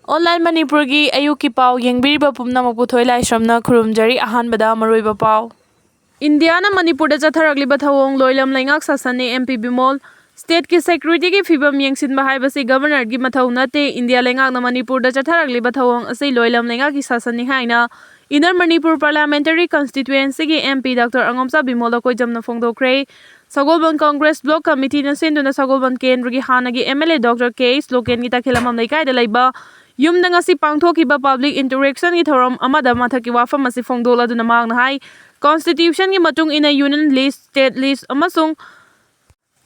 Online Manipuri ayuki pau yengbiriba pumnamok puthoi laisramna khurumjari ahanbada maroiba pau. Indiana Manipur da chatharagli bathawong loilam laingak sasane MP Bimol State ki security ki fibam yengsinba haibasi governor gi mathau nate India laingak na Manipur da chatharagli bathawong asai loilam laingak ki sasani haina Inner Manipur Parliamentary Constituency ki MP Dr. Angomsa Bimol da koijamna phongdokre Sagolban Congress Block Committee na senduna Sagolban Kendra gi hanagi MLA Dr. K. Sloken gi takhilamam laikai da laiba Yum na ngasi pangthokiba public interaction gi thorom amada mathaki wafam asi phongdola duna magna hai Constitution ki matung ina union list state list amasung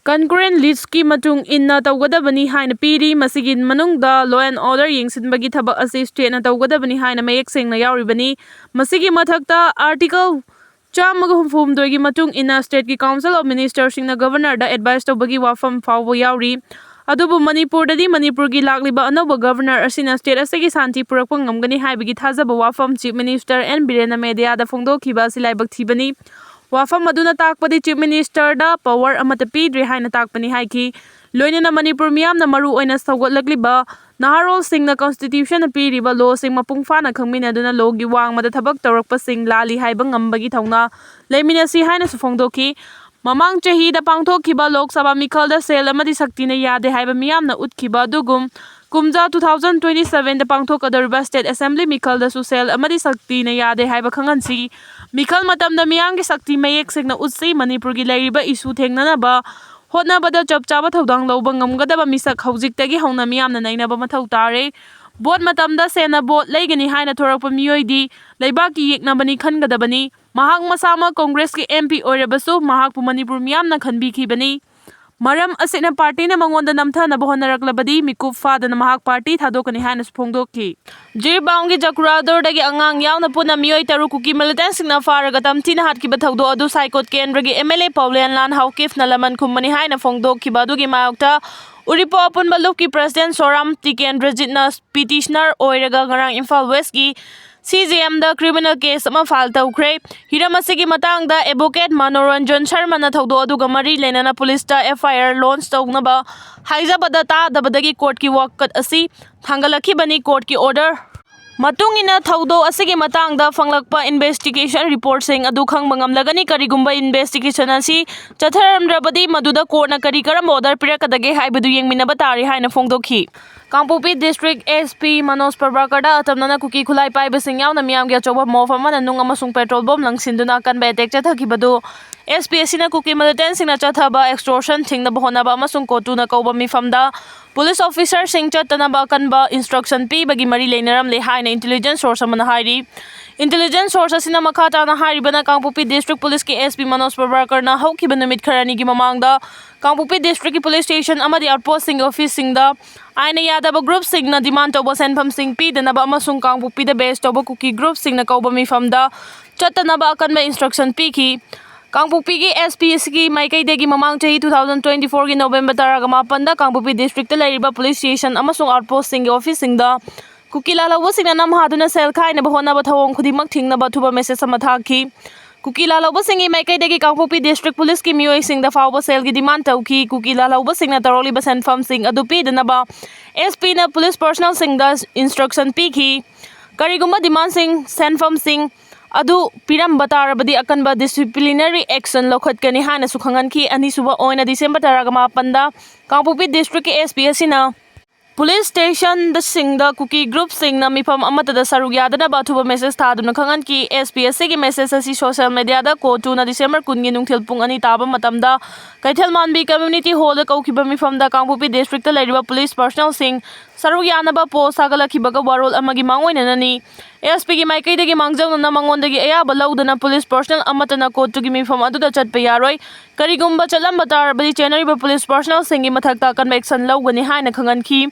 concurrent list ki matung inna tawgadabani haina piri masigin manungda law and order yengsinbagi thabak asi state na tawgadabani haina mayek sengna yauribani masigi mathakta article Chamagum doigi matung ina state ki council of ministers singna governor da advice to bagi wafam fawbo yauri adubu Manipur dadi Manipur gi lakliba anoba governor asina state asagi santi purakpa ngamgani haibagi thajaba wafam chief minister N Birena media da phongdokhiba silaibak thibani wafam aduna takpadi chief minister da power amata pidri haina takpani haiki loinana Manipur miyamna maru oina sawgatlagliba naharol singna constitution piriba law sing mapungfana khangmina aduna law gi wangmada thabak tawrakpa sing lali haiba ngambagi thauna leiminasi haina su phongdokhi Mamang chahi da pangthokhiba Lok Sabha mikhal da sel amadi sakti na yade haiba miyamna utkhiba dugum kumja 2027 da pangthokadariba state assembly mikhal da su sel amadi sakti na yade haiba khangansi mikhal matam da miyam gi sakti mayek singna utsi Manipur gi lairiba issue thengnana ba hotna bada chapchaba thodang loba ngamgadaba misak haujiktagi hauna miyamna nainaba mathau tare Bot matamda sena bot laigani haina thorakpa miyoidi laibaki yeknabani khangadabani mahak masama Congress ki MP oirabasu mahak pu Manipur miyamna khanbikhibani maram asina party na mangonda namthana bohonaraklabadi mikup fadana mahak party thadokani haina phongdokhi Jirbaungi Jakurador dagi angang yauna puna miyoi taru Kuki militant singna faraga tamtina hatkiba thawdo adu saikot kendragi MLA Paulian Lan Haukif na laman khumani haina phongdokhiba adugi mayokta Uripo apun baluk ki President Soram Tikendrajit na petitioner oiraga ngarang Imphal West ki CJM da criminal case ama file tawkre hiramasi matang da advocate Manoranjan Sharma na thawdo aduga mari lenana police da FIR launch tawgnaba haijabada ta dabadagi court ki wakat asi thangalakhi bani court ki order Matungina thawdo asigi matang da fanglakpa investigation report sing adu khangba ngamlagani karigumba investigation asi chatharamdrabadi maduda court na kari karam order pirakadage haibadu yengminaba tari haina phongdokhi Kangpopi District SP Manoj Prabhakar da atamnana Kuki khulai paiba sing yauna miyamgi achoba mofam mana nung amasung petrol bomb langsinduna kanba attack chathakibadu SP asina Kuki militant singna chathaba extortion thingna bahonaba amasung kotu na kauba mifamda Police officer sing chattanaba kanba instruction pi bagi mari leinaram le haina intelligence source amana hairi Intelligence source asina makhata na hairibana Kangpopi District Police ki SP Manoj Prabhakar na haukiba numit kharani gi mamangda Kangpopi District ki police station amadi outpost sing office sing da aina yadaba group sing na demand toba senpham sing pi danaba amasung Kangpopi da base toba Kuki group sing na kauba mifamda chattanaba kanba instruction pi ki Kangpopi ki SPS ki maikai degi mamang chahi 2024 ki November 18 da Kangpopi District ta lairiba police station amasung outpost sing office sing da Kuki lalawa sing na nam haduna sel khai na bahona ba thawong khudimak thingna ba thuba message sama thakhi Kuki lalawa sing maikai degi Kangpopi District Police ki miyoi sing da fawba sel gi demand tawki Kuki lalawa sing na taroli ba senpham sing adu pi dana ba SP na police personnel sing da instruction pi ki karigumba demand sing senpham sing adu piram batarabadi akanba disciplinary action lokhatkani hana sukhangan ki ani suba oina December 18 da Kangpopi District ki SP asina Police station the sing the Kuki group sing na mifam amata da sarugya da ba thuba message thaduna khangan ki SPS ki message asi social media da ko tu na December kungi nungthil pung ani taba matamda Kaithal Manbi community hall da kaukiba mifam da Kangpopi District ta lairiba police personnel sing sarugya na ba po sagalakhibaga warol amagi mangoina nani SP ki maikai dagi mangjang na mangondagi ayaba laudana police personnel amata na ko tu gi mifam adu da chatpa yaroi karigumba chalam batar bali chenariba police personnel singi mathakta convection lawgani haina khangan ki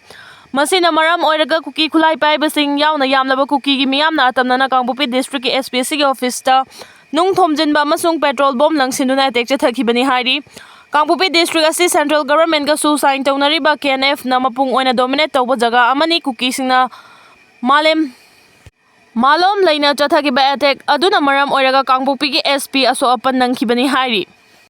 Masina maram oiraga Kuki khulai paiba sing yauna yamlaba Kuki gi miyamna atamnana Kangpopi District ki SPC ki office ta nung thomjinba amasung petrol bomb langsinduna attack chathakibani hairi Kangpopi District asi central government ga su sign tawnariba KNF na mapung oina dominate tawba jaga amani Kuki singna malom laina chathakiba attack aduna maram oiraga Kangpopi ki SP aso apan nangkhibani hairi